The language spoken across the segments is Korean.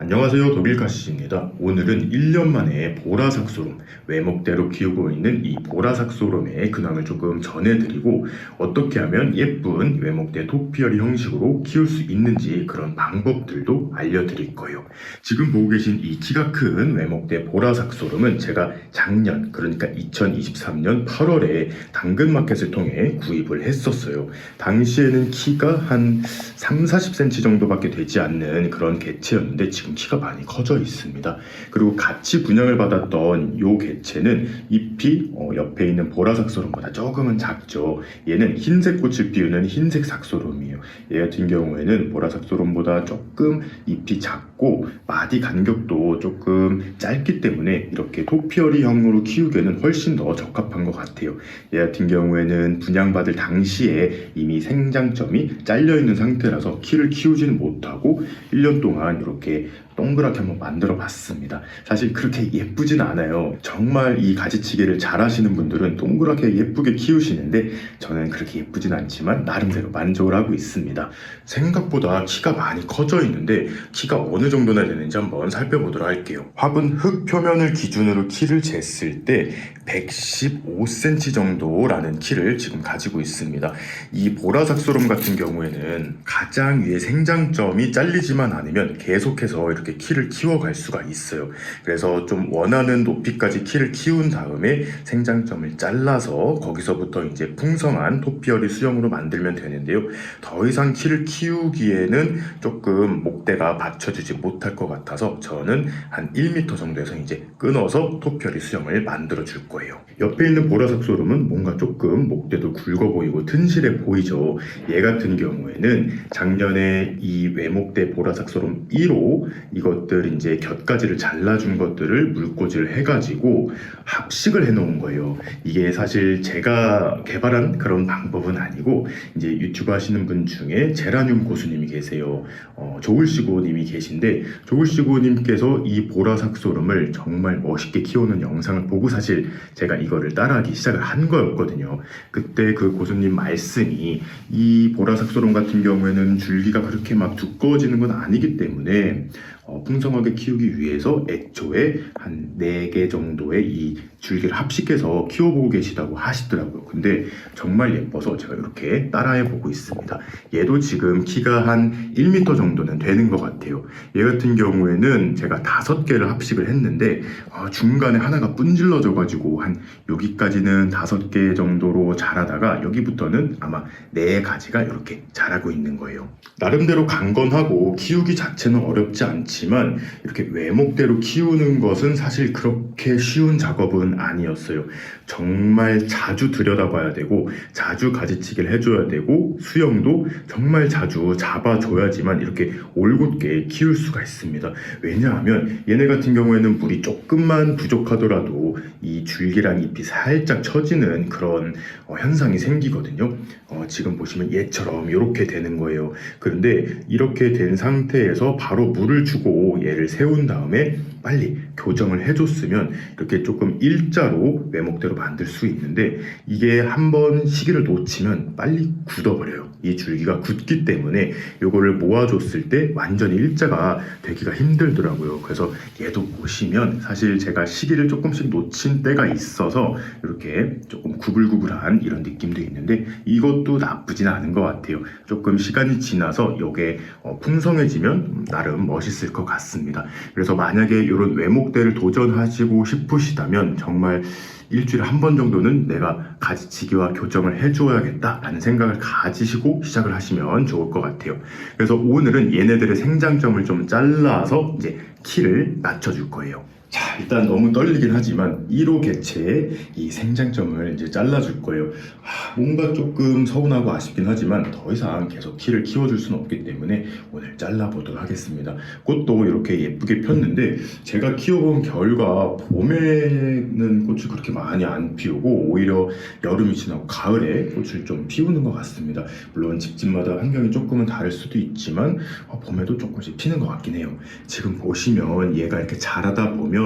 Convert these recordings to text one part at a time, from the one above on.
안녕하세요. 독일카시입니다. 오늘은 1년 만에 보라삭소롬, 외목대로 키우고 있는 이 보라삭소롬의 근황을 조금 전해드리고 어떻게 하면 예쁜 외목대 토피아리 형식으로 키울 수 있는지 그런 방법들도 알려드릴 거예요. 지금 보고 계신 이 키가 큰 외목대 보라삭소롬은 제가 작년, 그러니까 2023년 8월에 당근마켓을 통해 구입을 했었어요. 당시에는 키가 한 30-40cm 정도밖에 되지 않는 그런 개체였는데 지금 키가 많이 커져 있습니다. 그리고 같이 분양을 받았던 요 개체는 잎이 옆에 있는 보라삭소롬보다 조금은 작죠. 얘는 흰색 꽃을 피우는 흰색 삭소롬이에요. 얘 같은 경우에는 보라삭소롬보다 조금 잎이 작고 마디 간격도 조금 짧기 때문에 이렇게 토피어리형으로 키우기에는 훨씬 더 적합한 것 같아요. 얘 같은 경우에는 분양받을 당시에 이미 생장점이 잘려있는 상태라서 키를 키우지는 못하고 1년 동안 이렇게 동그랗게 한번 만들어 봤습니다. 사실 그렇게 예쁘진 않아요. 정말 이 가지치기를 잘 하시는 분들은 동그랗게 예쁘게 키우시는데 저는 그렇게 예쁘진 않지만 나름대로 만족을 하고 있습니다. 생각보다 키가 많이 커져 있는데 키가 어느 정도나 되는지 한번 살펴보도록 할게요. 화분 흙 표면을 기준으로 키를 쟀을 때 115cm 정도라는 키를 지금 가지고 있습니다. 이 보라삭소롬 같은 경우에는 가장 위에 생장점이 잘리지만 않으면 계속해서 이렇게 키를 키워갈 수가 있어요. 그래서 좀 원하는 높이까지 키를 키운 다음에 생장점을 잘라서 거기서부터 이제 풍성한 토피어리 수영으로 만들면 되는데요. 더 이상 키를 키우기에는 조금 목대가 받쳐주지 못할 것 같아서 저는 한 1m 정도에서 이제 끊어서 토피어리 수영을 만들어 줄 거예요. 옆에 있는 보라삭소롬은 뭔가 조금 목대도 굵어 보이고 튼실해 보이죠. 얘 같은 경우에는 작년에 이 외목대 보라삭소롬 1호 이것들 이제 곁가지를 잘라준 것들을 물꽂이를 해가지고 합식을 해놓은 거예요. 이게 사실 제가 개발한 그런 방법은 아니고 이제 유튜브 하시는 분 중에 제라늄 고수님이 계세요. 조울시고님이 계신데 조울시고님께서 이 보라삭소롬을 정말 멋있게 키우는 영상을 보고 사실 제가 이거를 따라하기 시작을 한 거였거든요. 그때 그 고수님 말씀이 이 보라삭소롬 같은 경우에는 줄기가 그렇게 막 두꺼워지는 건 아니기 때문에 풍성하게 키우기 위해서 애초에 한 4개 정도의 이 줄기를 합식해서 키워보고 계시다고 하시더라고요. 근데 정말 예뻐서 제가 이렇게 따라해보고 있습니다. 얘도 지금 키가 한 1m 정도는 되는 것 같아요. 얘 같은 경우에는 제가 5개를 합식을 했는데 중간에 하나가 분질러져가지고 한 여기까지는 5개 정도로 자라다가 여기부터는 아마 4가지가 이렇게 자라고 있는 거예요. 나름대로 강건하고 키우기 자체는 어렵지 않지만 이렇게 외목대로 키우는 것은 사실 그렇게 쉬운 작업은 아니었어요. 정말 자주 들여다봐야 되고 자주 가지치기를 해줘야 되고 수영도 정말 자주 잡아줘야지만 이렇게 올곧게 키울 수가 있습니다. 왜냐하면 얘네 같은 경우에는 물이 조금만 부족하더라도 이 줄기랑 잎이 살짝 처지는 그런 현상이 생기거든요. 지금 보시면 얘처럼 이렇게 되는 거예요. 그런데 이렇게 된 상태에서 바로 물을 주고 얘를 세운 다음에 빨리 교정을 해줬으면 이렇게 조금 일자로 외목대로 만들 수 있는데 이게 한번 시기를 놓치면 빨리 굳어버려요. 이 줄기가 굳기 때문에 이거를 모아줬을 때 완전히 일자가 되기가 힘들더라고요. 그래서 얘도 보시면 사실 제가 시기를 조금씩 놓친 때가 있어서 이렇게 조금 구불구불한 이런 느낌도 있는데 이것도 나쁘진 않은 것 같아요. 조금 시간이 지나서 이게 풍성해지면 나름 멋있을 것 같습니다. 그래서 만약에 이런 외목대를 도전하시고 싶으시다면 정말 일주일에 한 번 정도는 내가 가지치기와 교정을 해줘야겠다라는 생각을 가지시고 시작을 하시면 좋을 것 같아요. 그래서 오늘은 얘네들의 생장점을 좀 잘라서 이제 키를 낮춰줄 거예요. 자, 일단 너무 떨리긴 하지만 1호 개체의 이 생장점을 이제 잘라줄 거예요. 뭔가 조금 서운하고 아쉽긴 하지만 더 이상 계속 키를 키워줄 수는 없기 때문에 오늘 잘라보도록 하겠습니다. 꽃도 이렇게 예쁘게 폈는데 제가 키워본 결과 봄에는 꽃을 그렇게 많이 안 피우고 오히려 여름이 지나고 가을에 꽃을 좀 피우는 것 같습니다. 물론 집집마다 환경이 조금은 다를 수도 있지만 봄에도 조금씩 피는 것 같긴 해요. 지금 보시면 얘가 이렇게 자라다 보면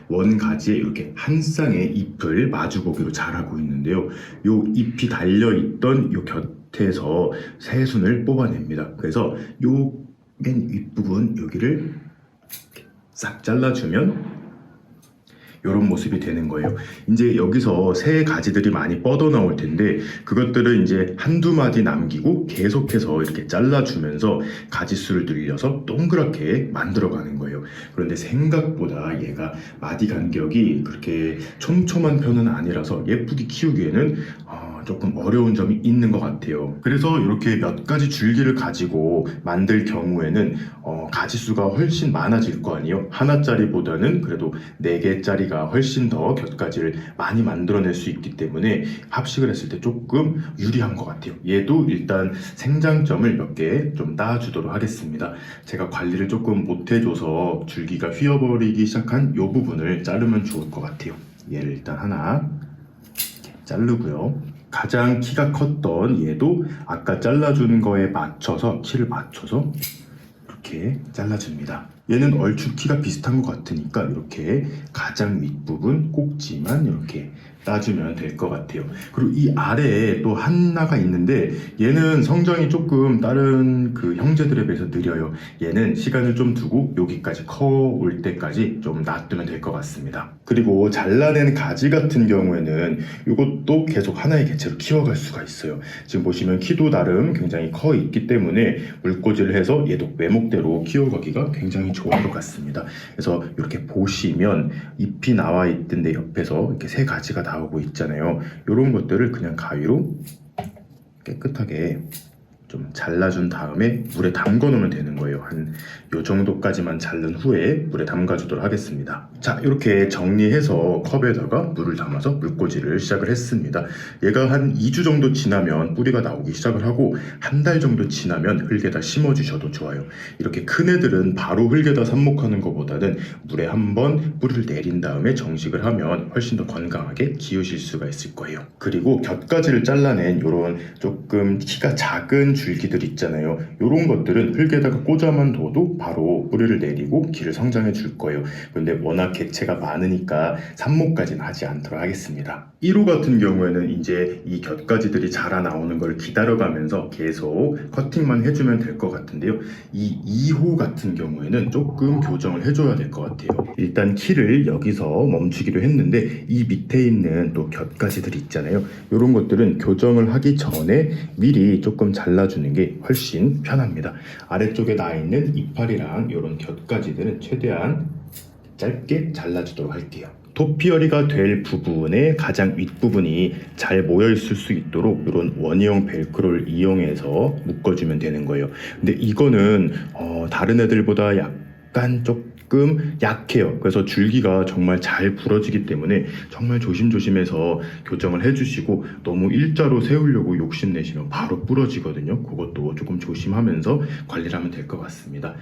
원가지에 이렇게 한 쌍의 잎을 마주보기로 자라고 있는데요. 요 잎이 달려있던 요 곁에서 새순을 뽑아냅니다. 그래서 요 맨 윗부분 여기를 싹 잘라주면 이런 모습이 되는 거예요. 이제 여기서 새 가지들이 많이 뻗어 나올 텐데 그것들을 이제 한두 마디 남기고 계속해서 이렇게 잘라주면서 가지수를 늘려서 동그랗게 만들어가는 거예요. 그런데 생각보다 얘가 마디 간격이 그렇게 촘촘한 편은 아니라서 예쁘게 키우기에는 조금 어려운 점이 있는 것 같아요. 그래서 이렇게 몇 가지 줄기를 가지고 만들 경우에는 가지수가 훨씬 많아질 거 아니에요. 하나짜리보다는 그래도 4개짜리가 훨씬 더 곁가지를 많이 만들어낼 수 있기 때문에 합식을 했을 때 조금 유리한 것 같아요. 얘도 일단 생장점을 몇 개 좀 따주도록 하겠습니다. 제가 관리를 조금 못해줘서 줄기가 휘어버리기 시작한 이 부분을 자르면 좋을 것 같아요. 얘를 일단 하나 자르고요. 가장 키가 컸던 얘도 아까 잘라준 거에 맞춰서 키를 맞춰서 이렇게 잘라줍니다. 얘는 얼추 키가 비슷한 것 같으니까 이렇게 가장 윗부분 꼭지만 이렇게 따주면 될 것 같아요. 그리고 이 아래에 또 하나가 있는데 얘는 성장이 조금 다른 그 형제들에 비해서 느려요. 얘는 시간을 좀 두고 여기까지 커올 때까지 좀 놔두면 될 것 같습니다. 그리고 잘라낸 가지 같은 경우에는 이것도 계속 하나의 개체로 키워갈 수가 있어요. 지금 보시면 키도 나름 굉장히 커 있기 때문에 물꽂이를 해서 얘도 외목대로 키워가기가 굉장히 좋을 것 같습니다. 그래서 이렇게 보시면 잎이 나와 있던데 옆에서 이렇게 새 가지가 나오고 있잖아요. 이런 것들을 그냥 가위로 깨끗하게 좀 잘라준 다음에 물에 담궈 놓으면 되는 거예요. 한 요 정도까지만 자른 후에 물에 담가 주도록 하겠습니다. 자, 이렇게 정리해서 컵에다가 물을 담아서 물꽂이를 시작을 했습니다. 얘가 한 2주 정도 지나면 뿌리가 나오기 시작을 하고 한 달 정도 지나면 흙에다 심어 주셔도 좋아요. 이렇게 큰 애들은 바로 흙에다 삽목하는 것보다는 물에 한번 뿌리를 내린 다음에 정식을 하면 훨씬 더 건강하게 키우실 수가 있을 거예요. 그리고 곁가지를 잘라낸 이런 조금 키가 작은 줄기들 있잖아요. 이런 것들은 흙에다가 꽂아만 둬도 바로 뿌리를 내리고 길을 성장해 줄 거예요. 그런데 워낙 개체가 많으니까 삽목까지는 하지 않도록 하겠습니다. 1호 같은 경우에는 이제 이 곁가지들이 자라 나오는 걸 기다려가면서 계속 커팅만 해주면 될 것 같은데요. 이 2호 같은 경우에는 조금 교정을 해줘야 될 것 같아요. 일단 키를 여기서 멈추기로 했는데 이 밑에 있는 또 곁가지들 있잖아요. 이런 것들은 교정을 하기 전에 미리 조금 잘라주는 게 훨씬 편합니다. 아래쪽에 나 있는 이파리랑 이런 곁가지들은 최대한 짧게 잘라주도록 할게요. 토피어리가 될 부분의 가장 윗부분이 잘 모여있을 수 있도록 이런 원형 벨크로를 이용해서 묶어주면 되는 거예요. 근데 이거는 다른 애들보다 약간 조금 약해요. 그래서 줄기가 정말 잘 부러지기 때문에 정말 조심조심해서 교정을 해주시고 너무 일자로 세우려고 욕심내시면 바로 부러지거든요. 그것도 조금 조심하면서 관리를 하면 될 것 같습니다.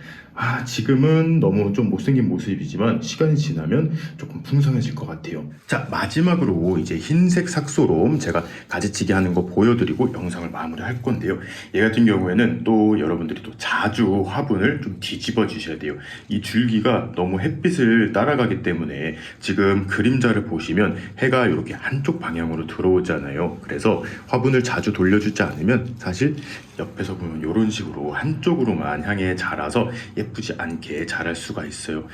지금은 너무 좀 못생긴 모습이지만 시간이 지나면 조금 풍성해질 것 같아요. 자, 마지막으로 이제 흰색 삭소롬 제가 가지치기 하는 거 보여드리고 영상을 마무리할 건데요. 얘 같은 경우에는 또 여러분들이 또 자주 화분을 좀 뒤집어 주셔야 돼요. 이 줄기가 너무 햇빛을 따라가기 때문에 지금 그림자를 보시면 해가 이렇게 한쪽 방향으로 들어오잖아요. 그래서 화분을 자주 돌려주지 않으면 사실 옆에서 보면 이런 식으로 한쪽으로만 향해 자라서 예쁘지 않게 자랄 수가 있어요.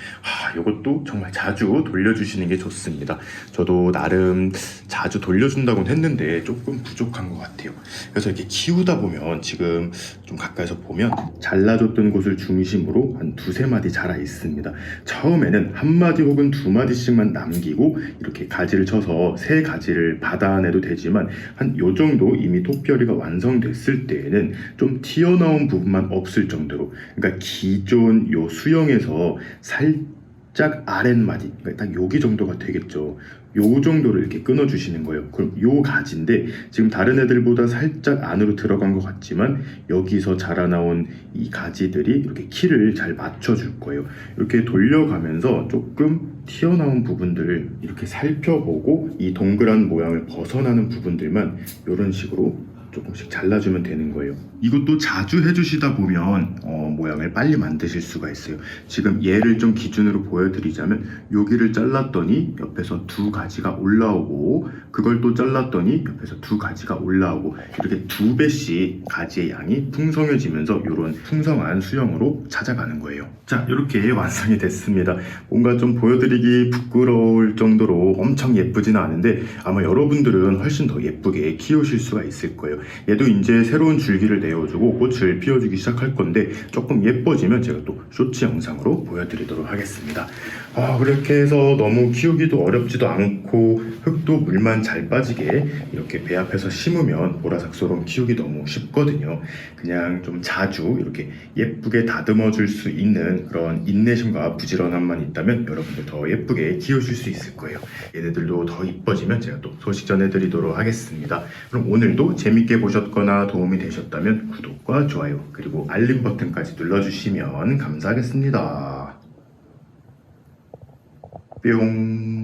이것도 정말 자주 돌려주시는 게 좋습니다. 저도 나름 자주 돌려준다고는 했는데 조금 부족한 것 같아요. 그래서 이렇게 키우다 보면 지금 좀 가까이서 보면 잘라줬던 곳을 중심으로 한 2-3마디 자라 있습니다. 처음에는 1마디 혹은 2마디씩만 남기고 이렇게 가지를 쳐서 새 가지를 받아내도 되지만 한 요 정도 이미 토피어리가 완성됐을 때에는 좀 튀어나온 부분만 없을 정도로, 그러니까 기존 요 수영에서 살짝 아랫마디, 그러니까 딱 여기 정도가 되겠죠. 요 정도를 이렇게 끊어주시는 거예요. 그럼 요 가지인데 지금 다른 애들보다 살짝 안으로 들어간 것 같지만 여기서 자라나온 이 가지들이 이렇게 키를 잘 맞춰줄 거예요. 이렇게 돌려가면서 조금 튀어나온 부분들을 이렇게 살펴보고 이 동그란 모양을 벗어나는 부분들만 이런 식으로 조금씩 잘라주면 되는 거예요. 이것도 자주 해주시다 보면 모양을 빨리 만드실 수가 있어요. 지금 얘를 좀 기준으로 보여드리자면 여기를 잘랐더니 옆에서 두 가지가 올라오고, 그걸 또 잘랐더니 옆에서 두 가지가 올라오고, 이렇게 두 배씩 가지의 양이 풍성해지면서 이런 풍성한 수영으로 찾아가는 거예요. 자, 이렇게 완성이 됐습니다. 뭔가 좀 보여드리기 부끄러울 정도로 엄청 예쁘지는 않은데 아마 여러분들은 훨씬 더 예쁘게 키우실 수가 있을 거예요. 얘도 이제 새로운 줄기를 내어주고 꽃을 피워주기 시작할 건데 조금 예뻐지면 제가 또 쇼츠 영상으로 보여드리도록 하겠습니다. 그렇게 해서 너무 키우기도 어렵지도 않고 흙도 물만 잘 빠지게 이렇게 배 앞에서 심으면 보라삭소롬 키우기 너무 쉽거든요. 그냥 좀 자주 이렇게 예쁘게 다듬어 줄 수 있는 그런 인내심과 부지런함만 있다면 여러분들 더 예쁘게 키우실 수 있을 거예요. 얘네들도 더 이뻐지면 제가 또 소식 전해드리도록 하겠습니다. 그럼 오늘도 재밌게 보셨거나 도움이 되셨다면 구독과 좋아요 그리고 알림 버튼까지 눌러주시면 감사하겠습니다. 뿅.